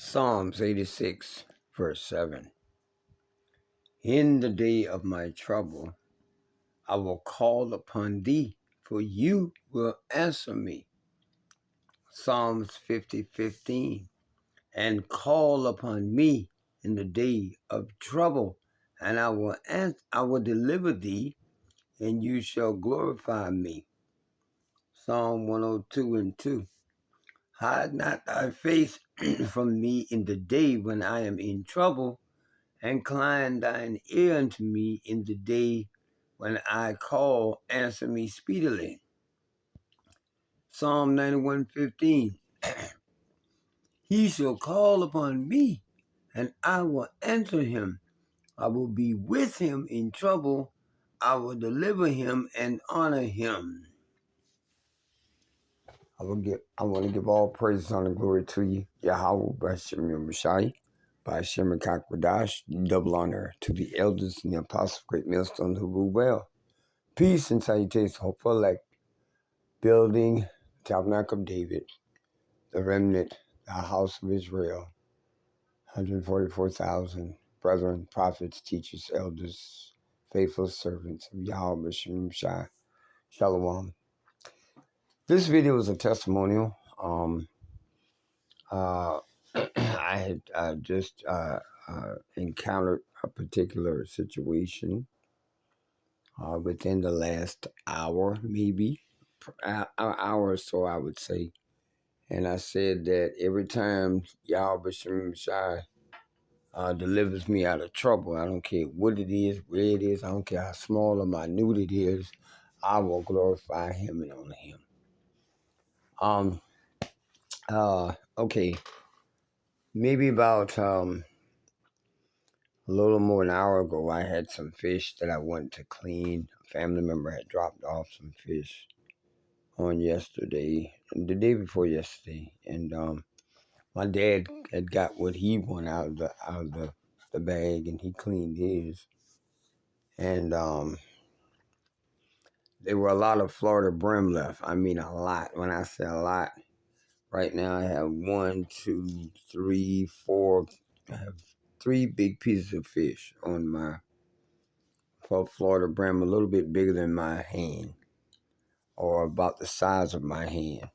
Psalms 86, verse 7. In the day of my trouble, I will call upon thee, for you will answer me. Psalms 50:15. And call upon me in the day of trouble, and I will deliver thee, and you shall glorify me. Psalm 102:2. Hide not thy face from me in the day when I am in trouble. Incline thine ear unto me in the day when I call, answer me speedily. Psalm 91:15. He shall call upon me, and I will answer him. I will be with him in trouble. I will deliver him and honor him. I want to give all praise, honor, and glory to you, Yahweh, Bashem Messiah, Bashem Kakwadash, double honor to the elders and the apostles, great millstone who rule well. Peace and salutations, hopeful elect, building the tabernacle of David, the remnant, the house of Israel, 144,000 brethren, prophets, teachers, elders, faithful servants of Yahweh, Bashem Shai, Shalom. This video is a testimonial. I had just encountered a particular situation within the last hour, maybe an hour or so, I would say. And I said that every time Yahweh Shai delivers me out of trouble, I don't care what it is, where it is, I don't care how small or minute it is, I will glorify him and honor him. Okay, maybe about a little more than an hour ago, I had some fish that I wanted to clean. A family member had dropped off some fish on yesterday, the day before yesterday, and my dad had got what he wanted out of the bag, and he cleaned his. And there were a lot of Florida brim left. I mean, a lot. When I say a lot, right now I have 1, 2, 3, 4. I have 3 big pieces of fish on my Florida brim, a little bit bigger than my hand, or about the size of my hand.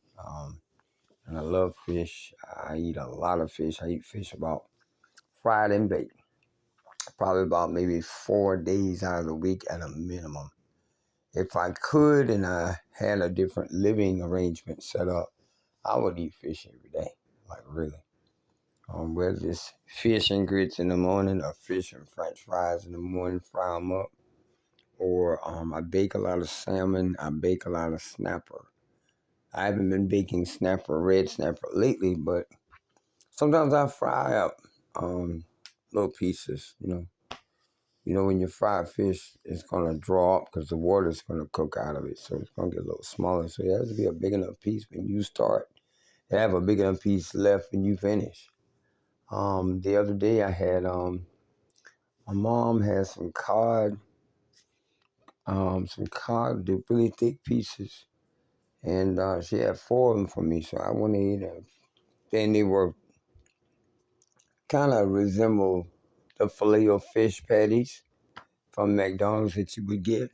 And I love fish. I eat a lot of fish. I eat fish about fried and baked, probably about maybe 4 days out of the week at a minimum. If I could and I had a different living arrangement set up, I would eat fish every day, like really. Whether it's fish and grits in the morning or fish and french fries in the morning, fry them up. Or I bake a lot of salmon, I bake a lot of snapper. I haven't been baking snapper, red snapper lately, but sometimes I fry up little pieces, you know. You know, when you fry fish, it's going to draw up because the water's going to cook out of it. So it's going to get a little smaller. So it has to be a big enough piece when you start. You have a big enough piece left when you finish. The other day I had, my mom had some cod, the really thick pieces. And she had 4 of them for me. So I went to eat them. Then they were kind of resemble the Filet-O-Fish patties from McDonald's that you would get.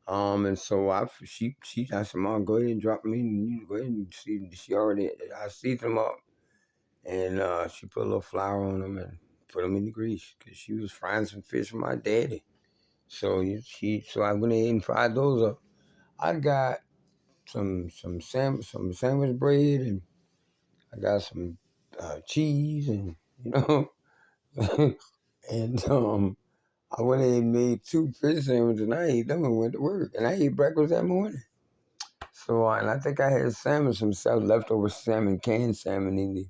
And so I said, Mom, go ahead and drop me. You go ahead and see. I seasoned them up, and she put a little flour on them and put them in the grease because she was frying some fish for my daddy. So so I went ahead and fried those up. I got some sandwich bread, and I got some cheese, and you know, and I went ahead and made 2 fish sandwiches, and I ate them and went to work. And I ate breakfast that morning. So, and I think I had some leftover salmon, canned salmon in the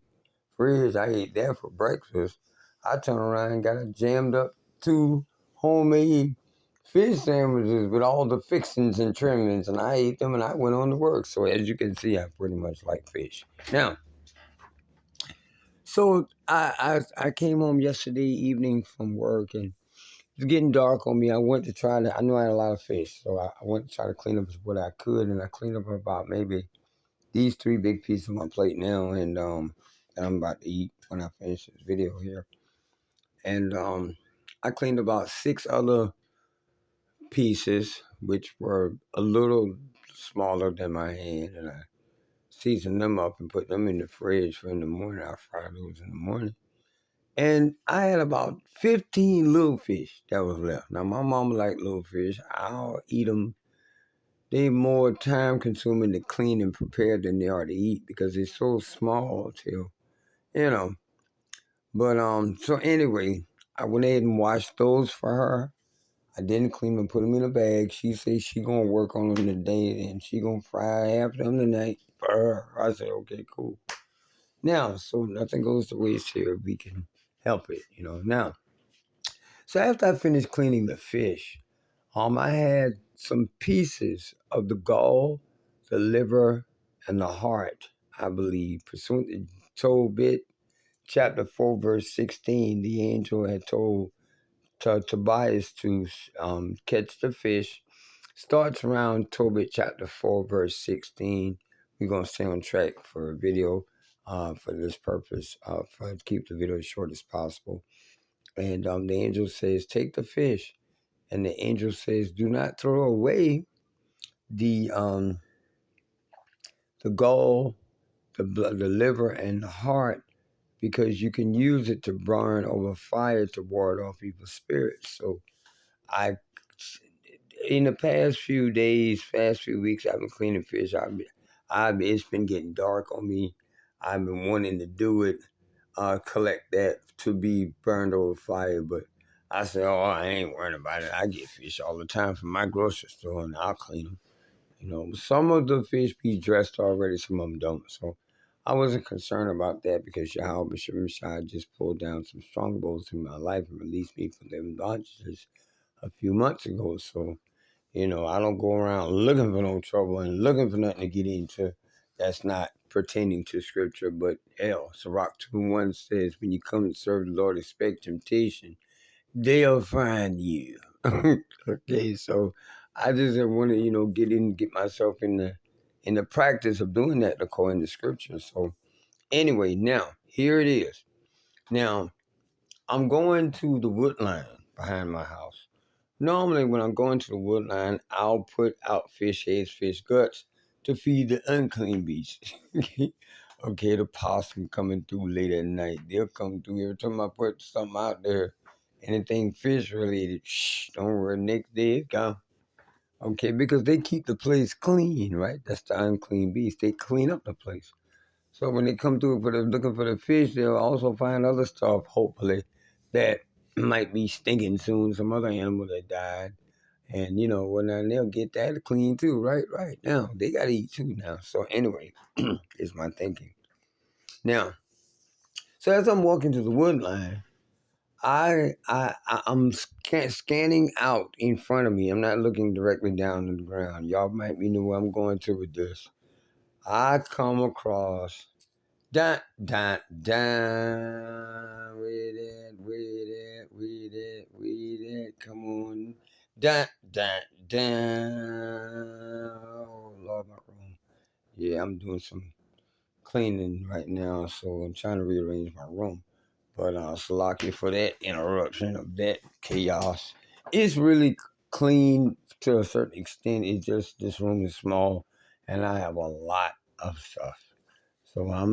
fridge. I ate that for breakfast. I turned around and got a jammed up 2 homemade fish sandwiches with all the fixings and trimmings, and I ate them and I went on to work. So as you can see, I pretty much like fish. Now, so I came home yesterday evening from work, and it was getting dark on me. I went to I knew I had a lot of fish, so I went to try to clean up what I could, and I cleaned up about maybe these 3 big pieces on my plate now, and that I'm about to eat when I finish this video here. And I cleaned about 6 other pieces, which were a little smaller than my hand, and I seasoned them up and put them in the fridge for in the morning. I fry those in the morning. And I had about 15 little fish that was left. Now, my mama liked little fish. I'll eat them. They more time consuming to clean and prepare than they are to eat because they're so small till, you know. But so anyway, I went ahead and washed those for her. I didn't clean them, put them in a bag. She said she gonna work on them today and she gonna fry half of them tonight for her. I said, okay, cool. Now, so nothing goes to waste here. We can help it, Now, so after I finished cleaning the fish, I had some pieces of the gall, the liver, and the heart, I believe. Pursuant to Tobit, chapter 4, verse 16, the angel had told Tobias to catch the fish. Starts around Tobit chapter 4, verse 16. We're going to stay on track for a video for this purpose, for to keep the video as short as possible. And the angel says, take the fish. And the angel says, do not throw away the gall, the blood, the liver, and the heart, because you can use it to burn over fire to ward off evil spirits. So in the past few days, past few weeks, I've been cleaning fish. It's been getting dark on me. I've been wanting to do it, collect that to be burned over fire, but I said, oh, I ain't worrying about it. I get fish all the time from my grocery store, and I'll clean them. Some of the fish be dressed already, some of them don't. So I wasn't concerned about that because Yahweh Shai just pulled down some strongholds in my life and released me from them bondages a few months ago. So, I don't go around looking for no trouble and looking for nothing to get into that's not pertaining to scripture. But Sirach 2:1 says, when you come and serve the Lord, expect temptation, they'll find you. Okay, so I just want to, get myself in the practice of doing that according to scripture. So anyway, now here it is. Now I'm going to the wood line behind my house. Normally, when I'm going to the wood line, I'll put out fish heads, fish guts to feed the unclean beasts. Okay, the possum coming through late at night. They'll come through every time I put something out there. Anything fish related, don't worry, next day it's gone. Okay, because they keep the place clean, right? That's the unclean beast. They clean up the place. So when they come through looking for the fish, they'll also find other stuff, hopefully, that might be stinking soon, some other animal that died. And, they'll get that clean too, right? Right. Now, they got to eat too now. So anyway, is my thinking. Now, so as I'm walking to the wood line, I'm scanning out in front of me. I'm not looking directly down to the ground. Y'all might be know where I'm going to with this. I come across dun dun dun with it. Come on, dun dun dun. Oh Lord, my room. Yeah, I'm doing some cleaning right now, so I'm trying to rearrange my room. But Salaki for that interruption of that chaos. It's really clean to a certain extent. It's just this room is small, and I have a lot of stuff. So I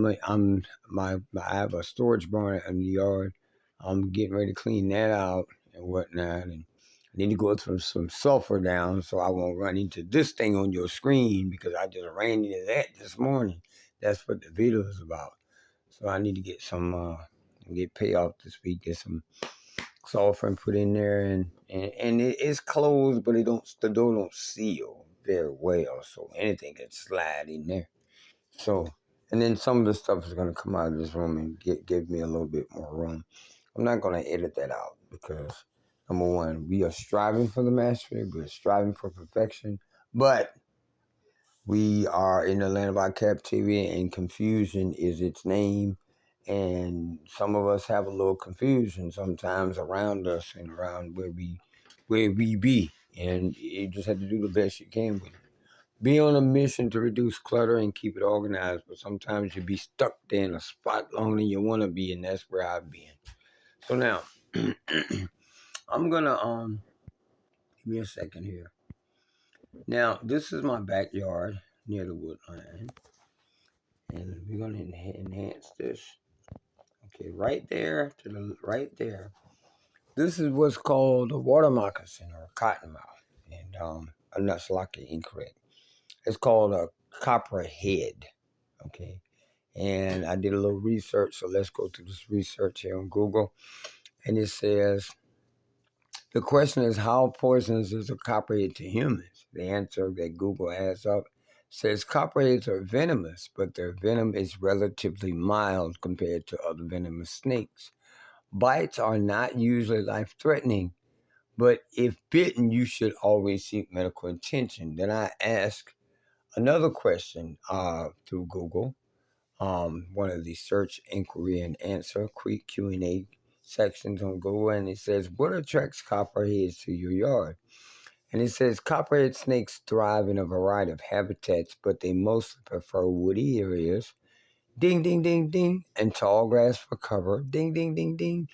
have a storage barn in the yard. I'm getting ready to clean that out and whatnot, and I need to go through some sulfur down so I won't run into this thing on your screen because I just ran into that this morning. That's what the video is about. So I need to get some get payoff this week, get some sulfur and put in there, and it's closed, but the door don't seal very well, so anything can slide in there. So, and then some of the stuff is going to come out of this room and give me a little bit more room. I'm not going to edit that out because, number one, we are striving for the mastery. We're striving for perfection. But we are in the land of our captivity, and confusion is its name. And some of us have a little confusion sometimes around us and around where we be. And you just have to do the best you can with it. Be on a mission to reduce clutter and keep it organized, but sometimes you be stuck there in a spot longer than you want to be, and that's where I've been. So now, I'm gonna give me a second here. Now, this is my backyard near the wood line, and we're gonna enhance this. Okay, right there to the right there. This is what's called a water moccasin or a cottonmouth, and I'm not lucky incorrect. It's called a copperhead. Okay, and I did a little research, so let's go to this research here on Google, and it says the question is how poisonous is a copperhead to humans? The answer that Google has up says copperheads are venomous, but their venom is relatively mild compared to other venomous snakes. Bites are not usually life-threatening, but if bitten, you should always seek medical attention. Then I asked another question through Google, one of the search, inquiry, and answer Q&A sections on Google, and it says, what attracts copperheads to your yard? And it says copperhead snakes thrive in a variety of habitats, but they mostly prefer woody areas, ding, ding, ding, ding, and tall grass for cover, ding, ding, ding, ding.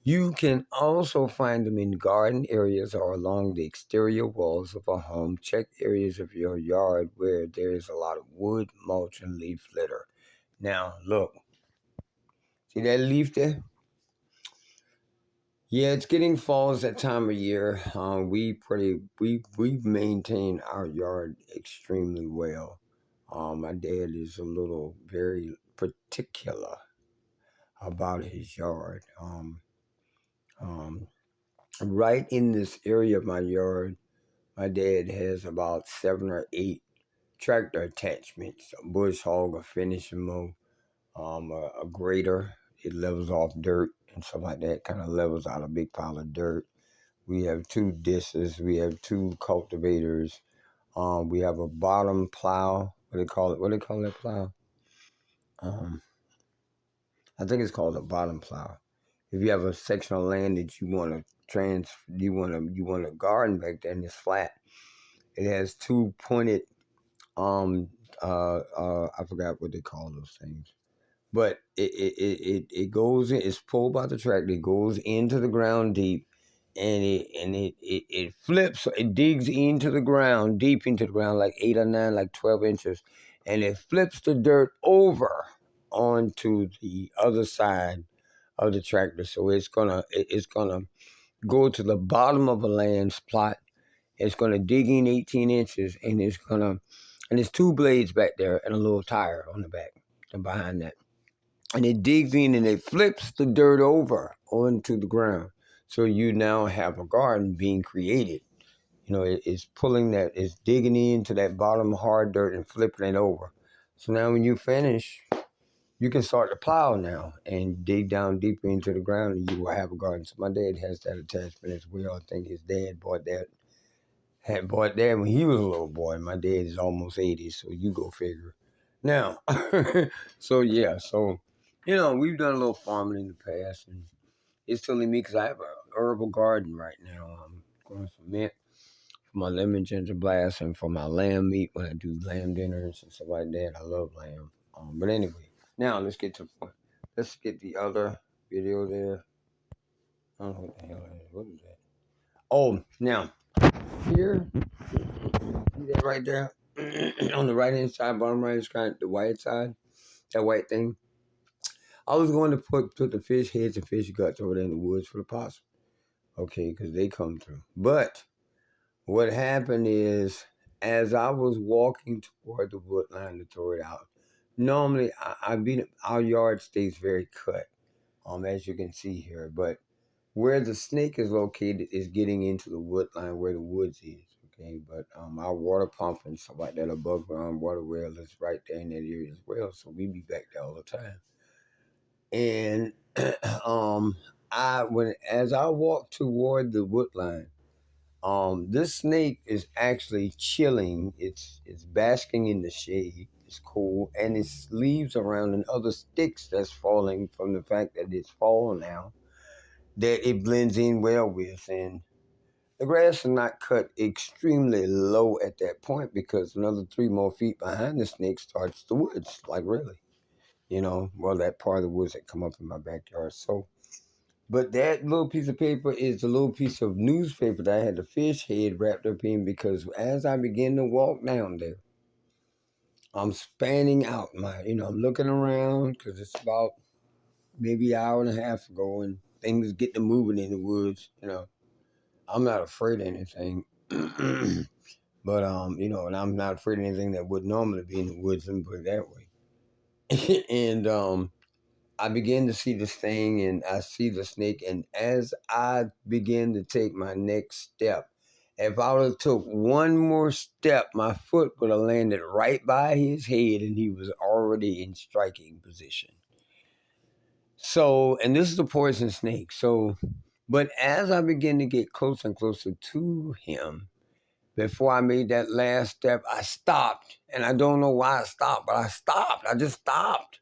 You can also find them in garden areas or along the exterior walls of a home. Check areas of your yard where there is a lot of wood, mulch, and leaf litter. Now, look, see that leaf there? Yeah, it's getting fall that time of year. We've maintained our yard extremely well. My dad is a little very particular about his yard. Um, right in this area of my yard, my dad has about 7 or 8 tractor attachments: a bush hog, a finishing mow, a grader. It levels off dirt and stuff like that. Kind of levels out a big pile of dirt. We have 2 discs. We have 2 cultivators. We have a bottom plow. What do they call it? What do they call that plow? Um, I think it's called a bottom plow. If you have a section of land that you want to you want to garden back there and it's flat, it has 2 pointed I forgot what they call those things, but it goes in, it's pulled by the tractor, it goes into the ground deep, and it flips, it digs into the ground, deep into the ground, like 8 or 9, like 12 inches, and it flips the dirt over onto the other side of the tractor. So it's gonna go to the bottom of a land plot. It's gonna dig in 18 inches, and there's 2 blades back there and a little tire on the back and behind that. And it digs in and it flips the dirt over onto the ground. So you now have a garden being created. You know, it's pulling that, it's digging into that bottom hard dirt and flipping it over. So now when you finish, you can start to plow now and dig down deeper into the ground, and you will have a garden. So my dad has that attachment as well. I think his dad had bought that when he was a little boy. My dad is almost 80, so you go figure. Now, so yeah, so we've done a little farming in the past, and it's silly me because I have a herbal garden right now. I'm growing some mint for my lemon ginger blast and for my lamb meat when I do lamb dinners and stuff like that. I love lamb. But anyway, now let's get to let's get the other video there. I don't know what the hell that is. What is that? Oh, now here, see that right there on the right hand side, bottom right side, the white side, that white thing. I was going to put the fish heads and fish guts over there in the woods for the possum, okay, because they come through. But what happened is, as I was walking toward the wood line to throw it out, normally our yard stays very cut, as you can see here. But where the snake is located is getting into the wood line where the woods is. Okay, but our water pump and stuff like that, above ground water well, is right there in that area as well. So we be back there all the time. And as I walk toward the wood line, this snake is actually chilling. It's basking in the shade. It's cool, and its leaves around and other sticks that's falling from the fact that it's fall now, that it blends in well with. And The grass is not cut extremely low at that point because another 3 more feet behind the snake starts the woods. Like really, well, that part of the woods that come up in my backyard. So, but that little piece of paper is a little piece of newspaper that I had the fish head wrapped up in because as I begin to walk down there, I'm spanning out I'm looking around because it's about maybe an hour and a half ago and things get to moving in the woods. I'm not afraid of anything. But and I'm not afraid of anything that would normally be in the woods, let me put it that way. And I begin to see this thing and I see the snake, and as I begin to take my next step, if I would have took one more step, my foot would have landed right by his head and he was already in striking position. So, and this is a poison snake. So, but as I begin to get closer and closer to him, before I made that last step, I stopped. And I don't know why I stopped, but I stopped. I just stopped.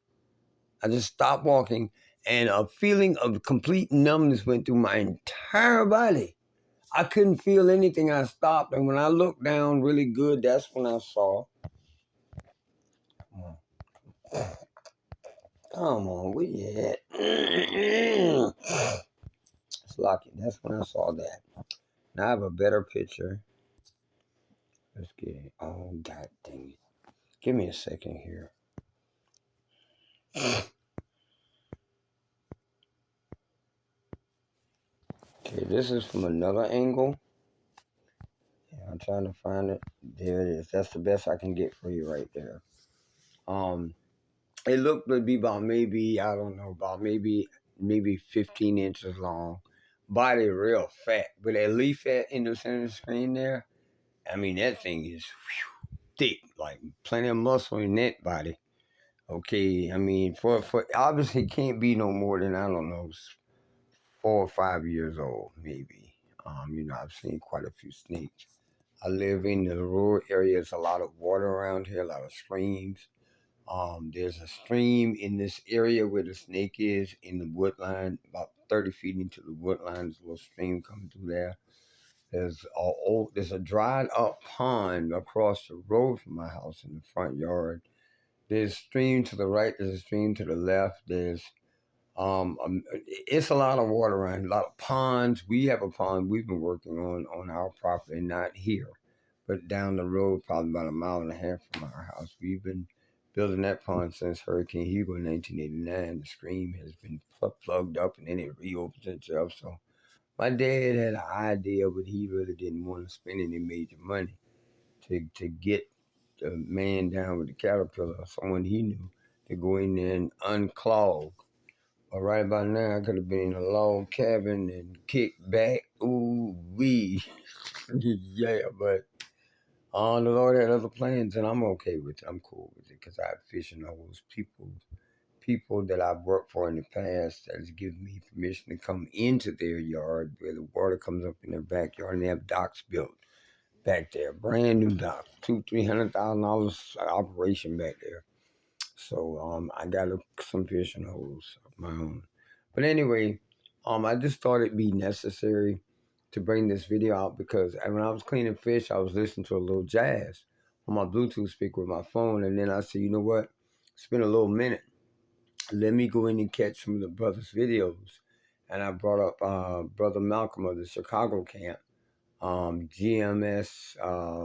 I just stopped walking. And a feeling of complete numbness went through my entire body. I couldn't feel anything. I stopped. And when I looked down really good, that's when I saw. Come on, where you at? It's lucky. That's when I saw that. Now I have a better picture. Let's get it. Oh, God dang it. Give me a second here. Okay, this is from another angle. Yeah, I'm trying to find it. There it is. That's the best I can get for you right there. It looked to be about maybe, I don't know, about maybe 15 inches long. Body real fat. But that leaf fat in the center of the screen there, I mean, that thing is thick, like plenty of muscle in that body. Okay, I mean, for obviously can't be no more than, I don't know, 4 or 5 years old, maybe. I've seen quite a few snakes. I live in the rural areas, a lot of water around here, a lot of streams. There's a stream in this area where the snake is in the wood line, about 30 feet into the wood line. There's a little stream coming through there. There's a dried up pond across the road from my house in the front yard. There's a stream to the right. There's a stream to the left. It's a lot of water around, a lot of ponds. We have a pond we've been working on our property, not here, but down the road, probably about a mile and a half from our house. We've been building that pond since Hurricane Hugo in 1989. The stream has been plugged up and then it reopens itself. So my dad had an idea, but he really didn't want to spend any major money to get the man down with the caterpillar, someone he knew, to go in there and unclog. But right about now, I could have been in a log cabin and kicked back. Ooh wee, yeah. But the Lord had other plans, and I'm okay with it. I'm cool with it because I have fishing holes. People that I've worked for in the past that has given me permission to come into their yard where the water comes up in their backyard, and they have docks built back there, brand new docks, $200,000-$300,000 operation back there. So I got some fishing holes of my own. But anyway, I just thought it'd be necessary to bring this video out because when I was cleaning fish, I was listening to a little jazz on my Bluetooth speaker with my phone, and then I said, you know what? It's been a little minute. Let me go in and catch some of the brothers' videos. And I brought up Brother Malcolm of the Chicago camp, GMS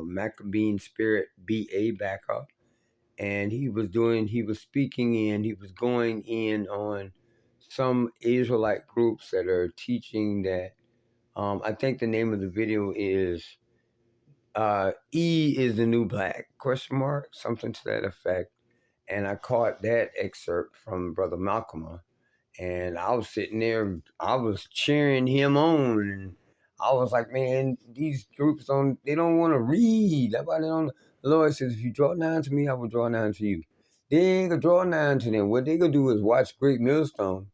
Maccabean Spirit BA backup, and he was speaking in, he was going in on some Israelite groups that are teaching that. I think the name of the video is E is the new black, question mark, something to that effect. And I caught that excerpt from Brother Malcolm, and I was sitting there, I was cheering him on, and I was like, man, these groups they don't want to read. That's why they don't. The Lord says, if you draw nigh to me, I will draw nigh to you. They ain't gonna draw nigh to them. What they gonna do is watch Great Millstone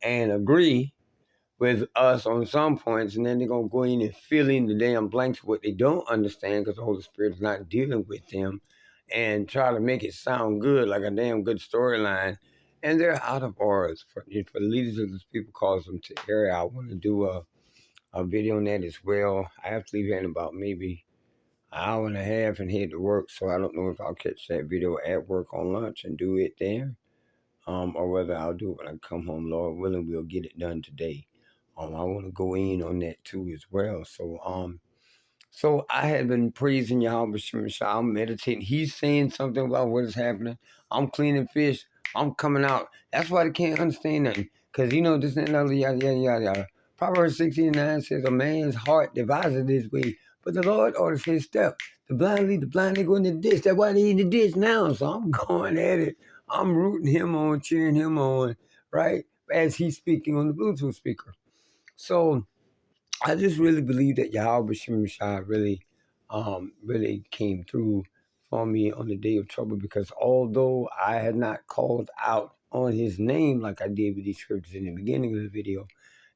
and agree with us on some points, and then they're gonna go in and fill in the damn blanks what they don't understand because the Holy Spirit's not dealing with them, and try to make it sound good like a damn good storyline. And they're out of order. For the leaders of this people cause them to area. I want to do a video on that as well. I have to leave here in about maybe an hour and a half and head to work, so I don't know if I'll catch that video at work on lunch and do it there, or whether I'll do it when I come home. Lord willing, we'll get it done today. I want to go in on that too as well. So I had been praising Yahweh Shem Shah. I'm meditating. He's saying something about what is happening. I'm cleaning fish. I'm coming out. That's why they can't understand nothing. Because, this and another, yada, yada, yada, yada. Proverbs 16:9 says, a man's heart devises his way, but the Lord orders his step. The blind lead the blind, they go in the ditch. That's why they in the ditch now. So I'm going at it. I'm rooting him on, cheering him on, right? As he's speaking on the Bluetooth speaker. So I just really believe that Yahweh Shem Shai really came through for me on the day of trouble, because although I had not called out on his name like I did with these scriptures in the beginning of the video,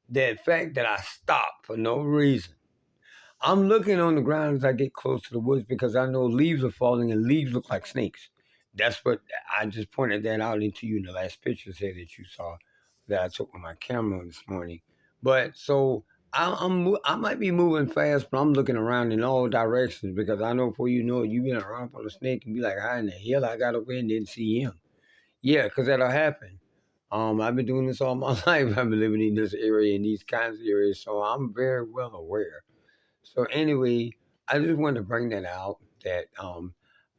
that fact that I stopped for no reason. I'm looking on the ground as I get close to the woods because I know leaves are falling and leaves look like snakes. That's what I just pointed that out into you in the last pictures here that you saw that I took with my camera this morning. But so I might be moving fast, but I'm looking around in all directions because I know before you know it, you've been around on a snake and be like, how in the hell I got away and didn't see him? Yeah, because that'll happen. I've been doing this all my life. I've been living in this area, in these kinds of areas, so I'm very well aware. So anyway, I just wanted to bring that out that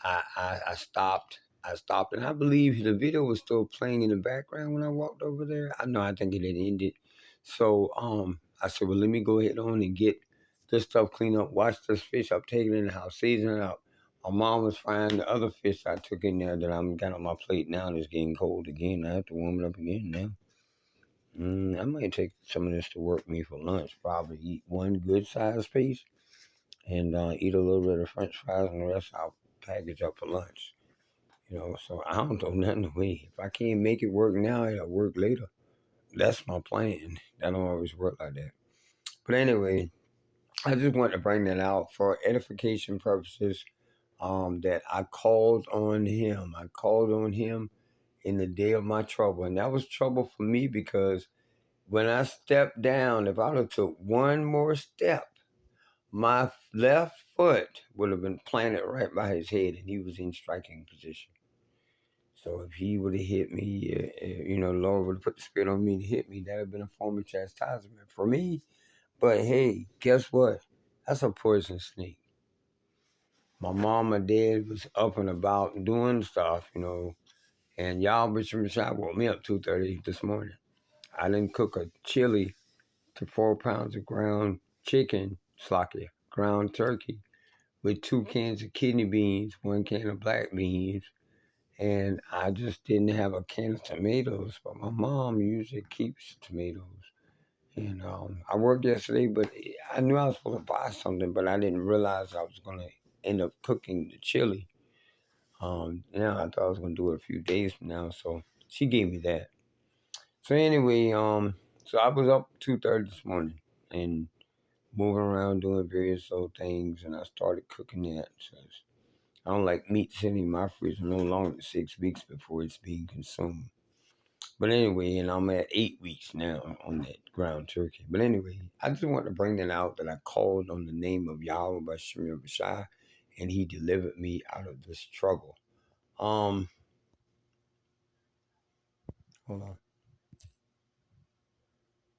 I stopped. I stopped, and I believe the video was still playing in the background when I walked over there. I think it had ended. So I said, well, let me go ahead on and get this stuff cleaned up. Wash this fish up, take it in the house, season it up. My mom was frying the other fish I took in there that I'm got on my plate now. It's getting cold again. I have to warm it up again now. I might take some of this to work me for lunch. Probably eat one good sized piece and eat a little bit of French fries, and the rest I'll package up for lunch. So I don't throw nothing away. If I can't make it work now, it'll work later. That's my plan. That don't always work like that. But anyway, I just want to bring that out for edification purposes. That I called on him. I called on him in the day of my trouble, and that was trouble for me because when I stepped down, if I would have took one more step, my left foot would have been planted right by his head, and he was in striking position. So if he would have hit me, the Lord would have put the spirit on me to hit me, that would have been a form of chastisement for me. But hey, guess what? That's a poison snake. My mom and dad was up and about doing stuff, and y'all, Bishop Rashad woke me up 2:30 this morning. I didn't cook a chili to 4 pounds of ground chicken, ground turkey, with 2 cans of kidney beans, 1 can of black beans, and I just didn't have a can of tomatoes. But my mom usually keeps tomatoes. And I worked yesterday, but I knew I was supposed to buy something, but I didn't realize I was going to end up cooking the chili. I thought I was going to do it a few days from now, so she gave me that. So anyway, so I was up 2:30 this morning and moving around doing various little things, and I started cooking that. So I don't like meat sitting in my freezer no longer than 6 weeks before it's being consumed. But anyway, and I'm at 8 weeks now on that ground turkey. But anyway, I just want to bring that out that I called on the name of Yahweh by Shemir Bashai, and he delivered me out of this trouble. Hold on.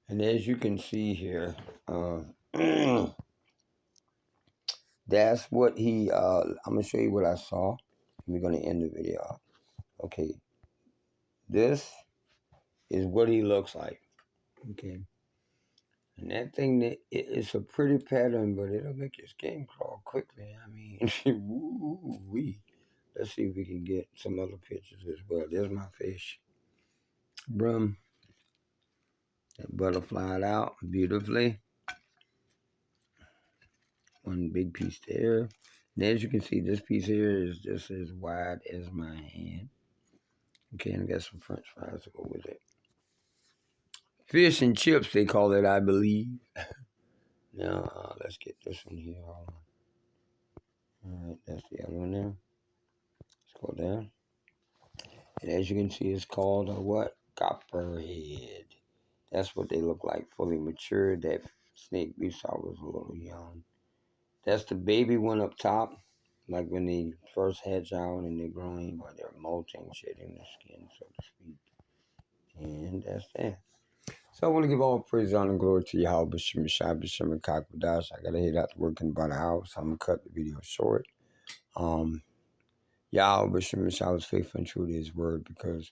And as you can see here, that's what I'm going to show you what I saw. We're going to end the video. Okay. This is what he looks like. Okay. And that thing, it's a pretty pattern, but it'll make your skin crawl quickly. I mean, woo-wee. Let's see if we can get some other pictures as well. There's my fish. Brum. That butterflied out beautifully. One big piece there. And as you can see, this piece here is just as wide as my hand. Okay, and I got some French fries to go with it. Fish and chips, they call it, I believe. Now, let's get this one here. All right, that's the other one there. Let's go down. And as you can see, it's called a what? Copperhead. That's what they look like, fully matured. That snake we saw was a little young. That's the baby one up top, like when they first hatch out and they're growing, or they're molting, shedding their skin, so to speak. And that's that. So I want to give all praise, honor, and glory to Yahweh, B'Shem Shai, B'Shem and Kakwadash. I got to head out to work in about an hour, so I'm going to cut the video short. Yahweh, B'Shem Shai was faithful and true to his word, because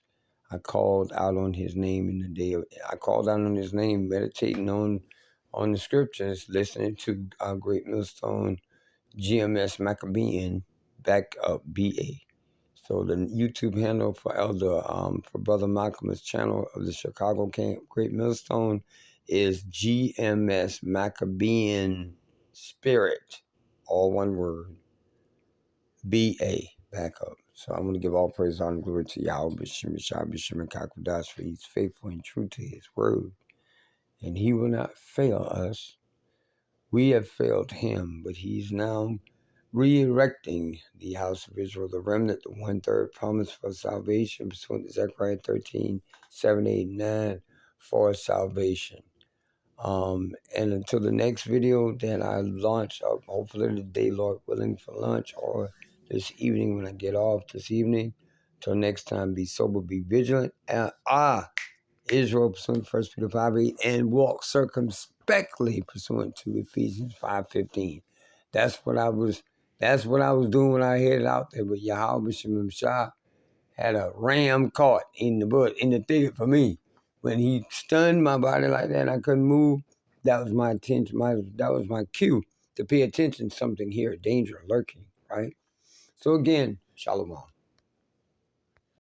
I called out on his name in the day of, I called out on his name, meditating on the scriptures, listening to Great Millstone, GMS Maccabean, back up BA. So the YouTube handle for for Brother Malcolm's channel of the Chicago Camp Great Millstone is GMS Maccabean Spirit, all one word, BA, back up. So I'm going to give all praise, honor, and glory to Yahweh, B'Shem Yeshua, B'Shem and Kakwadash, for he's faithful and true to his word. And he will not fail us. We have failed him, but he's now re-erecting the house of Israel, the remnant, the one-third promise for salvation, pursuant to Zechariah 13, 7, 8, 9, for salvation. And until the next video that I launch up, hopefully today, Lord willing, for lunch, or this evening when I get off this evening. Till next time, be sober, be vigilant. Israel, pursuant to 1 Peter 5:8, and walk circumspectly, pursuant to Ephesians 5:15. That's what I was doing when I headed out there. But Yahweh B'Shem Shah had a ram caught in the thicket for me. When he stunned my body like that, I couldn't move. That was my attention. That was my cue to pay attention. Something here, danger lurking. Right. So again, Shalom.